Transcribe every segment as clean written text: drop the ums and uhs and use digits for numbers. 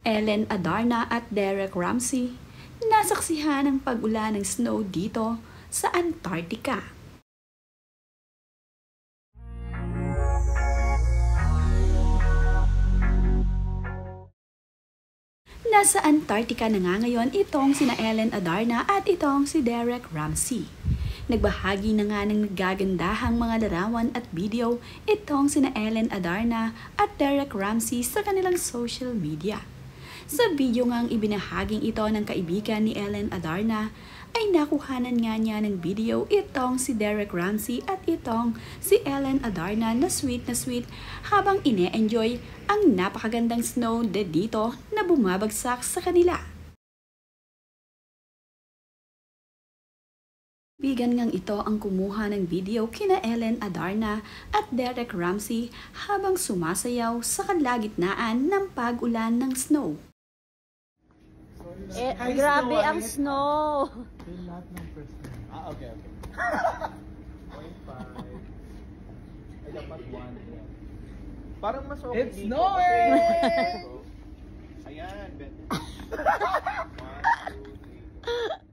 Ellen Adarna at Derek Ramsey nasaksihan ng pag-ulan ng snow dito sa Antarctica. Nasa Antarctica na nga ngayon itong sina Ellen Adarna at itong si Derek Ramsey. Nagbahagi na nga ng nagagandahang mga larawan at video itong sina Ellen Adarna at Derek Ramsey sa kanilang social media. Sa video ngang ibinahaging ito ng kaibigan ni Ellen Adarna ay nakuhanan nga niya ng video itong si Derek Ramsey at itong si Ellen Adarna na sweet habang ine-enjoy ang napakagandang snow dito na bumabagsak sa kanila. Bigan ngang ito ang kumuha ng video kina Ellen Adarna at Derek Ramsey habang sumasayaw sa kalagitnaan ng pag-ulan ng snow. Grabe ang snow! Okay. 0.5. Ay, dapat 1. Parang mas okay It's dito. snowing! Ayan, bet. 1, 2, 3.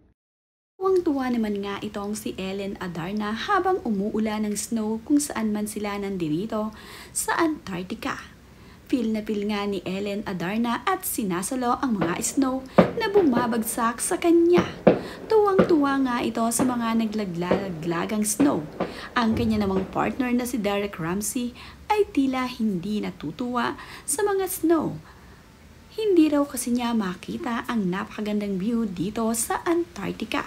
Tuwang-tuwa naman nga itong si Ellen Adarna habang umuulan ng snow kung saan man sila nandirito sa Antarctica. Feel na feel nga ni Ellen Adarna at sinasalo ang mga snow na bumabagsak sa kanya. Tuwang-tuwa nga ito sa mga naglaglagang snow. Ang kanya namang partner na si Derek Ramsey ay tila hindi natutuwa sa mga snow. Hindi raw kasi niya makita ang napakagandang view dito sa Antarctica.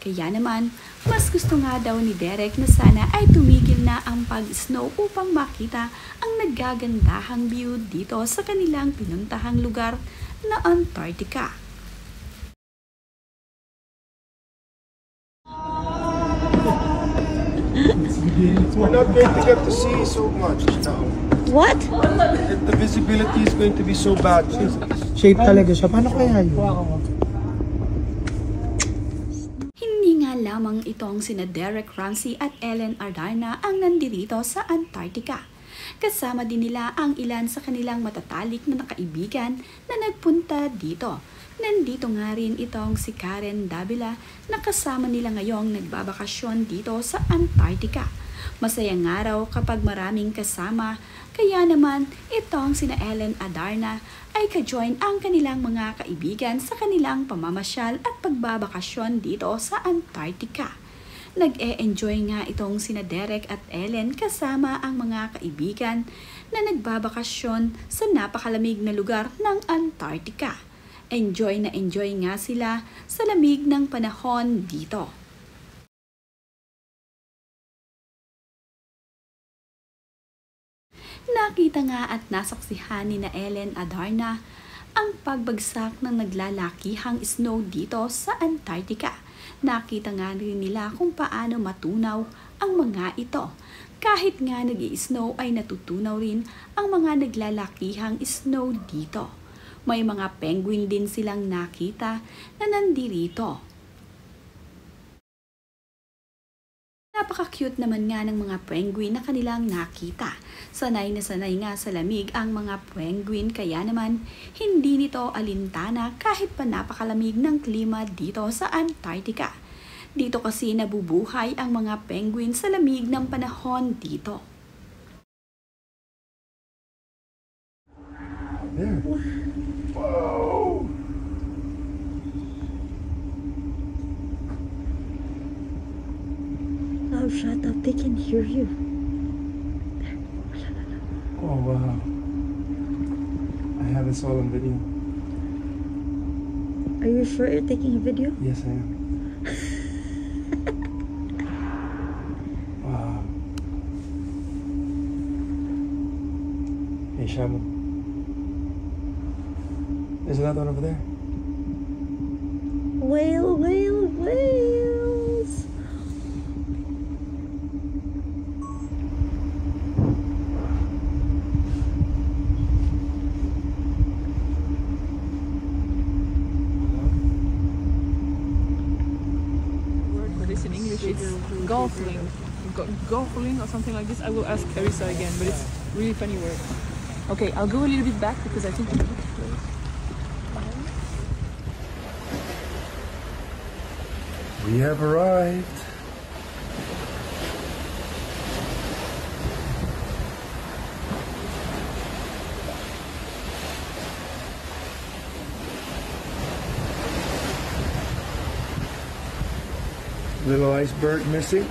Kaya naman, mas gusto nga daw ni Derek na sana ay tumigil na ang pag-snow upang makita ang nagagandahang view dito sa kanilang pinuntahang lugar na Antarctica. We're not going to get to see so much now. What? The visibility is going to be so bad. Shape talaga siya. Paano kaya yun? Hindi nga lamang itong sina Derek Ramsey at Ellen Adarna ang nandirito sa Antarctica. Kasama din nila ang ilan sa kanilang matatalik na kaibigan na nagpunta dito. Nandito nga rin itong si Karen Davila na kasama nila ngayong nagbabakasyon dito sa Antarctica. Masayang araw kapag maraming kasama, kaya naman itong sina Ellen Adarna ay ka-join ang kanilang mga kaibigan sa kanilang pamamasyal at pagbabakasyon dito sa Antarctica. Nag-e-enjoy nga itong sina Derek at Ellen kasama ang mga kaibigan na nagbabakasyon sa napakalamig na lugar ng Antarctica. Enjoy na enjoy nga sila sa lamig ng panahon dito. Nakita nga at nasaksihan ni na Ellen Adarna ang pagbagsak ng naglalakihang snow dito sa Antarctica. Nakita nga rin nila kung paano matunaw ang mga ito. Kahit nga nag-i-snow ay natutunaw rin ang mga naglalakihang snow dito. May mga penguin din silang nakita na nandirito. Napaka-cute naman nga ng mga penguin na kanilang nakita. Sanay na sanay nga sa lamig ang mga penguin kaya naman hindi nito alintana kahit pa napakalamig ng klima dito sa Antarctica. Dito kasi nabubuhay ang mga penguin sa lamig ng panahon dito. There. Whoa! Oh, shut up. They can hear you. Oh wow. I have this all on video. Are you sure you're taking a video? Yes, I am. Wow. Hey, Shamu. There's another one over there. Whales! Word for this in English, it's golfling. Golfling or something like this. I will ask Carissa again, but it's really funny word. Okay, I'll go a little bit back because I think it looks close. We have arrived. Little iceberg missing.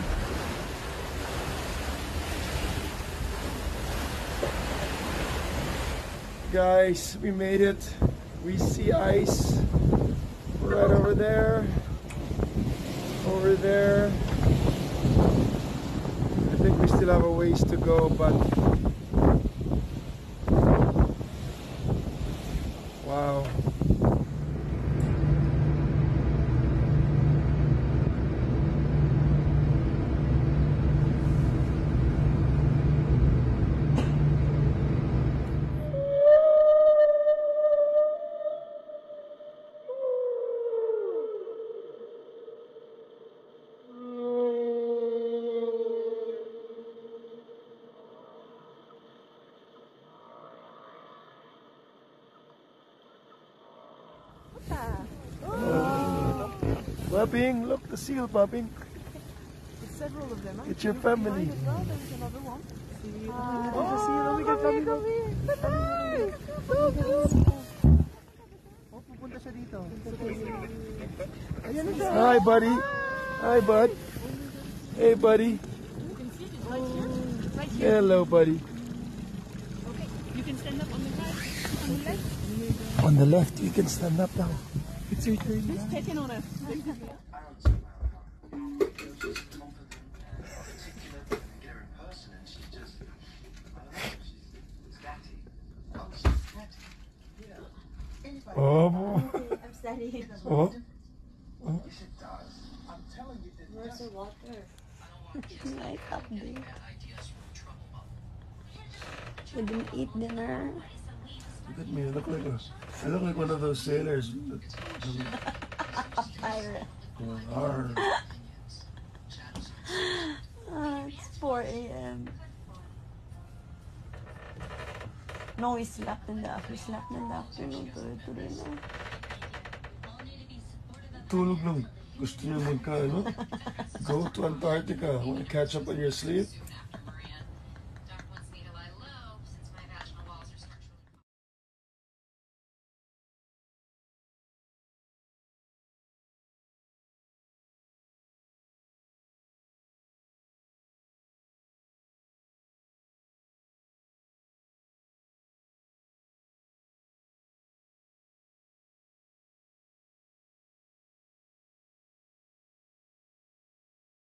Guys, we made it. We see ice right over there. Over there. I think we still have a ways to go, but wow. Popping, look, the seal popping. There's several of them. Huh? It's your family. As well, there's another one. There's a seal. Oh, we got family. Oh, pupunta siya dito. Ayan na siya. Hi, buddy. Hi, bud. Hey, buddy. You can see it right here. Right here. Hello, buddy. Okay. You can stand up on the right, on the left. On the left, you can stand up now. It's your turn. Who's taking on a? Oh. I'm studying. Oh. Where's the water? Right up there. We didn't eat dinner. Look at me. I look like one of those sailors. Pirate. Arr. It's 4 a.m. No, we slept in the afternoon. Tuloy na. Tulog lang. Gusto niyo magka, ano? Go to Antarctica. Want to catch up on your sleep?